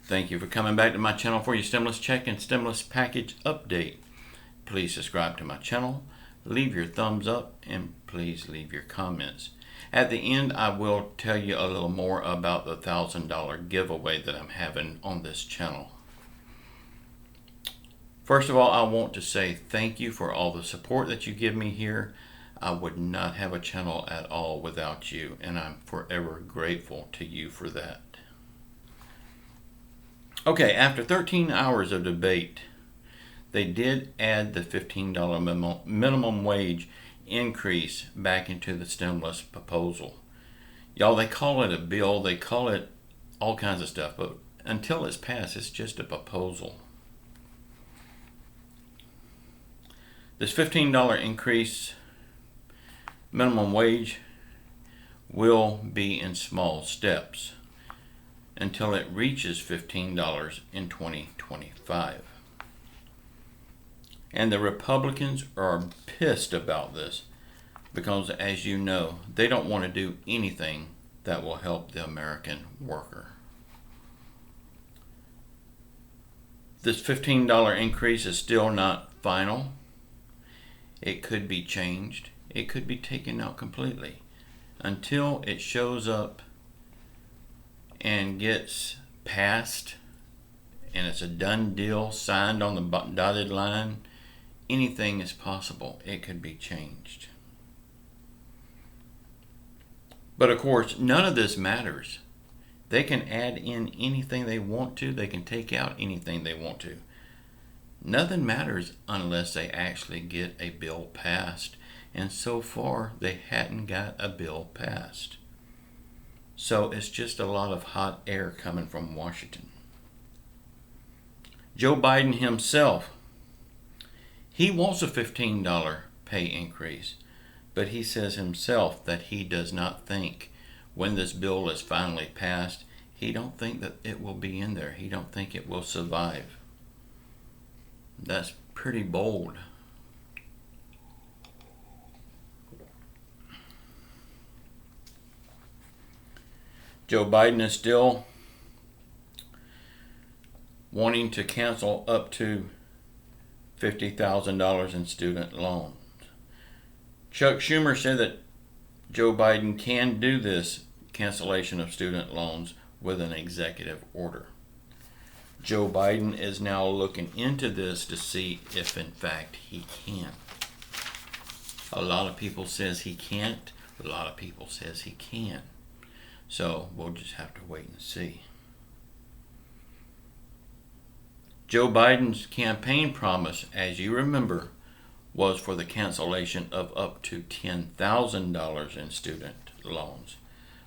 Thank you for coming back to my channel for your stimulus check and stimulus package update. Please subscribe to my channel, leave your thumbs up, and please leave your comments. At the end, I will tell you a little more about the $1,000 giveaway that I'm having on this channel. First of all, I want to say thank you for all the support that you give me here. I would not have a channel at all without you, and I'm forever grateful to you for that. Okay, after 13 hours of debate, they did add the $15 minimum wage increase back into the stimulus proposal. Y'all, they call it a bill, they call it all kinds of stuff, but until it's passed, it's just a proposal. This $15 increase minimum wage will be in small steps until it reaches $15 in 2025. And the Republicans are pissed about this because, as you know, they don't want to do anything that will help the American worker. This $15 increase is still not final. It could be changed. It could be taken out completely until it shows up and gets passed and it's a done deal, signed on the dotted line. Anything is possible. It could be changed. But of course, none of this matters. They can add in anything they want to. They can take out anything they want to. Nothing matters unless they actually get a bill passed. And so far, they hadn't got a bill passed. So it's just a lot of hot air coming from Washington. Joe Biden himself, he wants a $15 pay increase, but he says himself that he does not think when this bill is finally passed, he don't think that it will be in there. He don't think it will survive. That's pretty bold. Joe Biden is still wanting to cancel up to $50,000 in student loans. Chuck Schumer said that Joe Biden can do this cancellation of student loans with an executive order. Joe Biden is now looking into this to see if in fact he can. A lot of people says he can't. A lot of people says he can. So we'll just have to wait and see. Joe Biden's campaign promise, as you remember, was for the cancellation of up to $10,000 in student loans.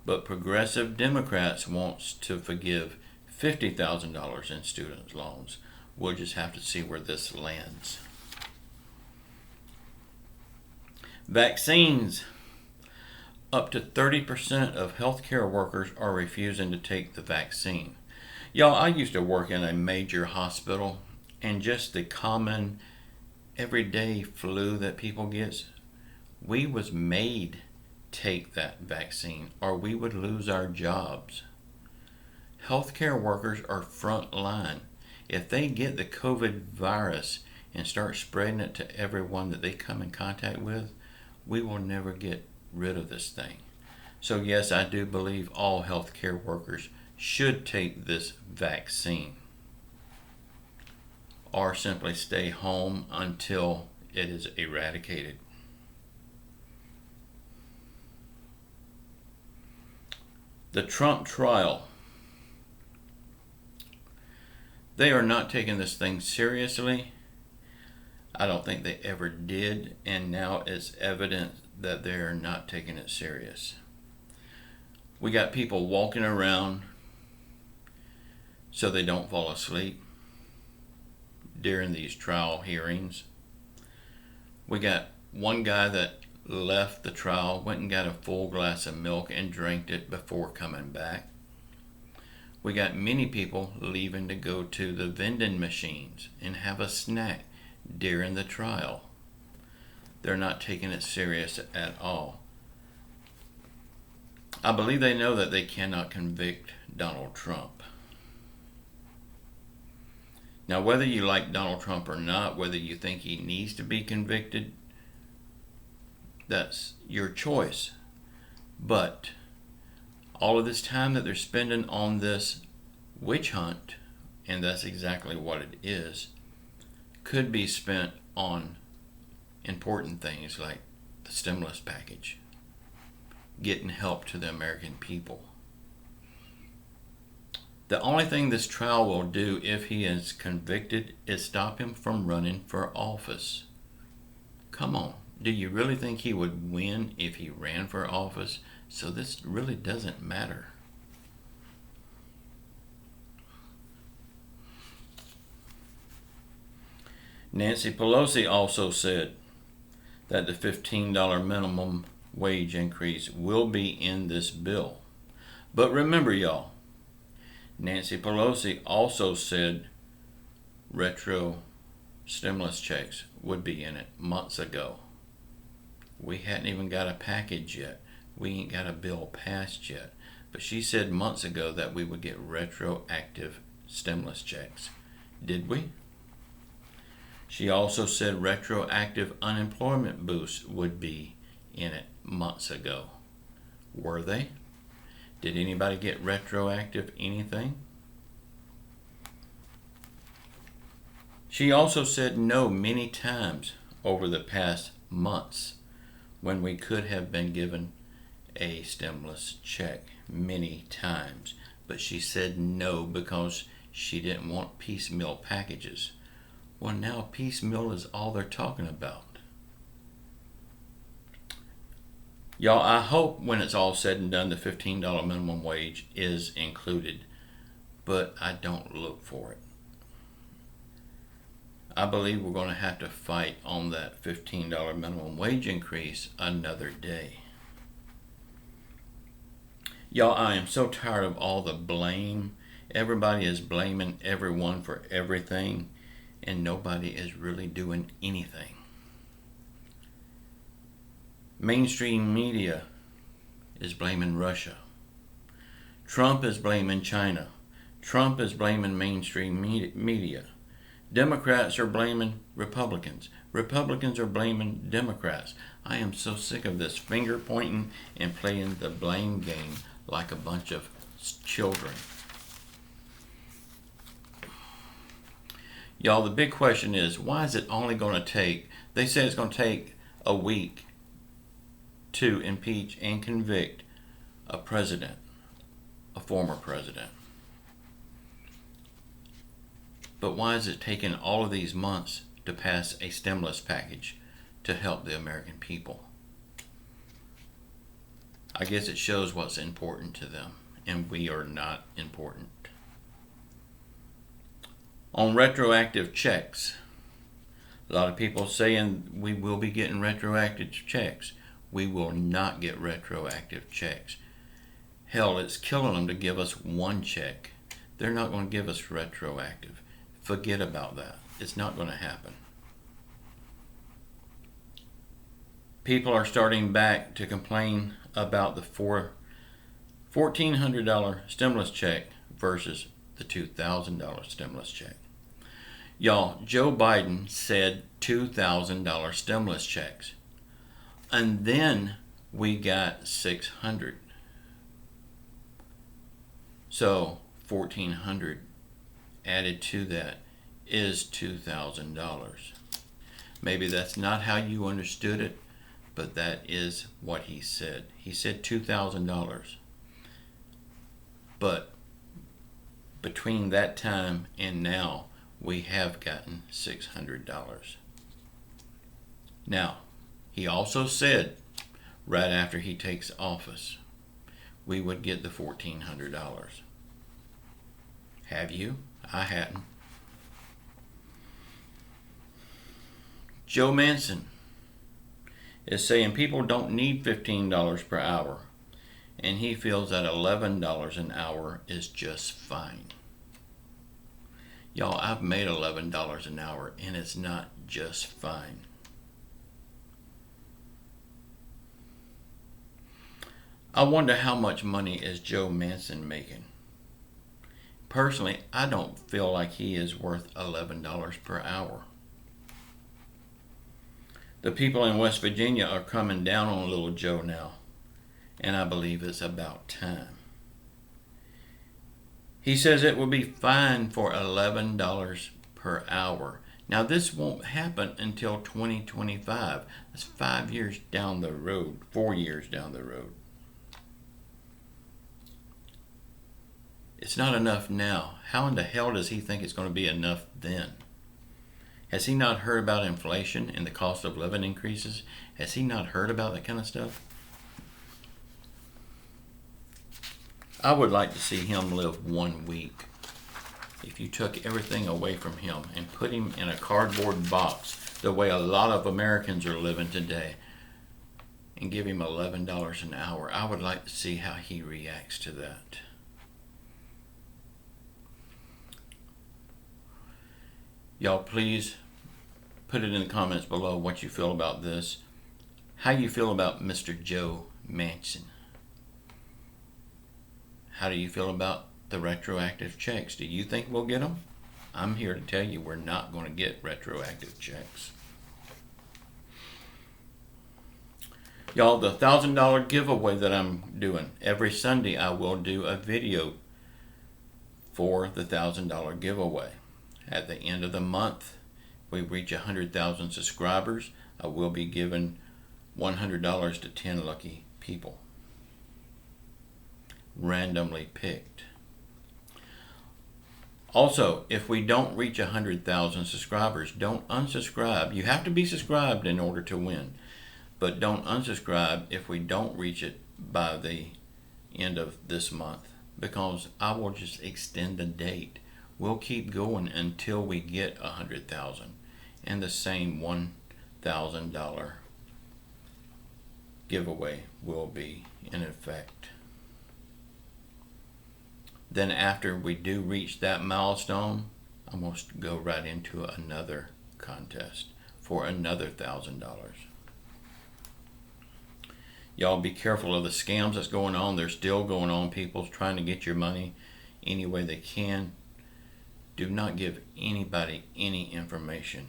But progressive Democrats wants to forgive $50,000 in student loans. We'll just have to see where this lands. Vaccines. Up to 30% of healthcare workers are refusing to take the vaccine. Y'all, I used to work in a major hospital, and just the common everyday flu that people get, we was made take that vaccine or we would lose our jobs. Healthcare workers are front line. If they get the COVID virus and start spreading it to everyone that they come in contact with, we will never get rid of this thing. So yes, I do believe all healthcare workers should take this vaccine or simply stay home until it is eradicated. The Trump trial. They are not taking this thing seriously. I don't think they ever did, and now it's evident that they are not taking it serious. We got people walking around so they don't fall asleep during these trial hearings. We got one guy that left the trial, went and got a full glass of milk and drank it before coming back. We got many people leaving to go to the vending machines and have a snack during the trial. They're not taking it serious at all. I believe they know that they cannot convict Donald Trump. Now, whether you like Donald Trump or not, whether you think he needs to be convicted, that's your choice. But all of this time that they're spending on this witch hunt, and that's exactly what it is, could be spent on important things like the stimulus package, getting help to the American people. The only thing this trial will do, if he is convicted, is stop him from running for office. Come on, do you really think he would win if he ran for office? So this really doesn't matter. Nancy Pelosi also said that the $15 minimum wage increase will be in this bill. But remember, y'all, Nancy Pelosi also said retro stimulus checks would be in it months ago. We hadn't even got a package yet. We ain't got a bill passed yet. But she said months ago that we would get retroactive stimulus checks. Did we? She also said retroactive unemployment boosts would be in it months ago. Were they? Did anybody get retroactive anything? She also said no many times over the past months when we could have been given a stimulus check many times. But she said no because she didn't want piecemeal packages. Well, now piecemeal is all they're talking about. Y'all, I hope when it's all said and done, the $15 minimum wage is included, but I don't look for it. I believe we're going to have to fight on that $15 minimum wage increase another day. Y'all, I am so tired of all the blame. Everybody is blaming everyone for everything, and nobody is really doing anything. Mainstream media is blaming Russia. Trump is blaming China. Trump is blaming mainstream media. Democrats are blaming Republicans. Republicans are blaming Democrats. I am so sick of this finger pointing and playing the blame game like a bunch of children. Y'all, the big question is, why is it only going to take, they say it's going to take a week to impeach and convict a president, a former president. But why is it taking all of these months to pass a stimulus package to help the American people? I guess it shows what's important to them, and we are not important. On retroactive checks, a lot of people saying we will be getting retroactive checks. We will not get retroactive checks. Hell, it's killing them to give us one check. They're not going to give us retroactive. Forget about that. It's not going to happen. People are starting back to complain about the $1,400 stimulus check versus the $2,000 stimulus check. Y'all, Joe Biden said $2,000 stimulus checks. And then we got $600. So $1,400 added to that is $2,000. Maybe that's not how you understood it, but that is what he said. He said $2,000. But between that time and now, we have gotten $600. Now, he also said, right after he takes office, we would get the $1,400. Have you? I hadn't. Joe Manchin is saying people don't need $15 per hour, and he feels that $11 an hour is just fine. Y'all, I've made $11 an hour, and it's not just fine. I wonder how much money is Joe Manchin making? personally, I don't feel like he is worth $11 per hour. The people in West Virginia are coming down on little Joe now, and I believe it's about time. He says it will be fine for $11 per hour. Now, this won't happen until 2025. That's 5 years down the road, 4 years down the road. It's not enough now. How in the hell does he think it's going to be enough then? Has he not heard about inflation and the cost of living increases? Has he not heard about that kind of stuff? I would like to see him live 1 week. If you took everything away from him and put him in a cardboard box, the way a lot of Americans are living today, and give him $11 an hour, I would like to see how he reacts to that. Y'all, please put it in the comments below what you feel about this. How you feel about Mr. Joe Manchin. How do you feel about the retroactive checks? Do you think we'll get them? I'm here to tell you we're not going to get retroactive checks. Y'all, the $1,000 giveaway that I'm doing, every Sunday I will do a video for the $1,000 giveaway. At the end of the month, we reach 100,000 subscribers, I will be giving $100 to 10 lucky people. Randomly picked. Also, if we don't reach 100,000 subscribers, don't unsubscribe. You have to be subscribed in order to win, but don't unsubscribe if we don't reach it by the end of this month, because I will just extend the date. We'll keep going until we get 100,000, and the same $1,000 giveaway will be in effect. Then after we do reach that milestone, I'm going to go right into another contest for another $1,000. Y'all be careful of the scams that's going on. They're still going on. People's trying to get your money any way they can. Do not give anybody any information.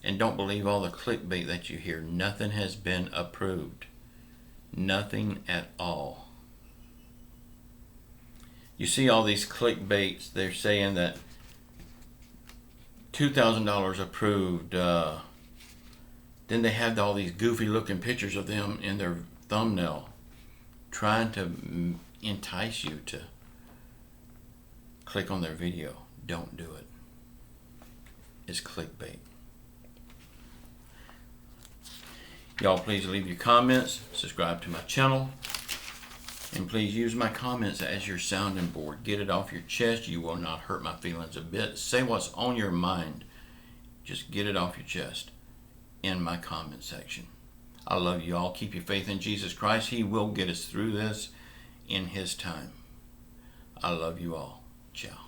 And don't believe all the clickbait that you hear. Nothing has been approved. Nothing at all. You see all these clickbaits, they're saying that $2,000 approved. Then they have all these goofy looking pictures of them in their thumbnail, trying to entice you to click on their video. Don't do it. It's clickbait. Y'all, please leave your comments, subscribe to my channel, and please use my comments as your sounding board. Get it off your chest. You will not hurt my feelings a bit. Say what's on your mind. Just get it off your chest in my comment section. I love you all. Keep your faith in Jesus Christ. He will get us through this in His time. I love you all. Ciao.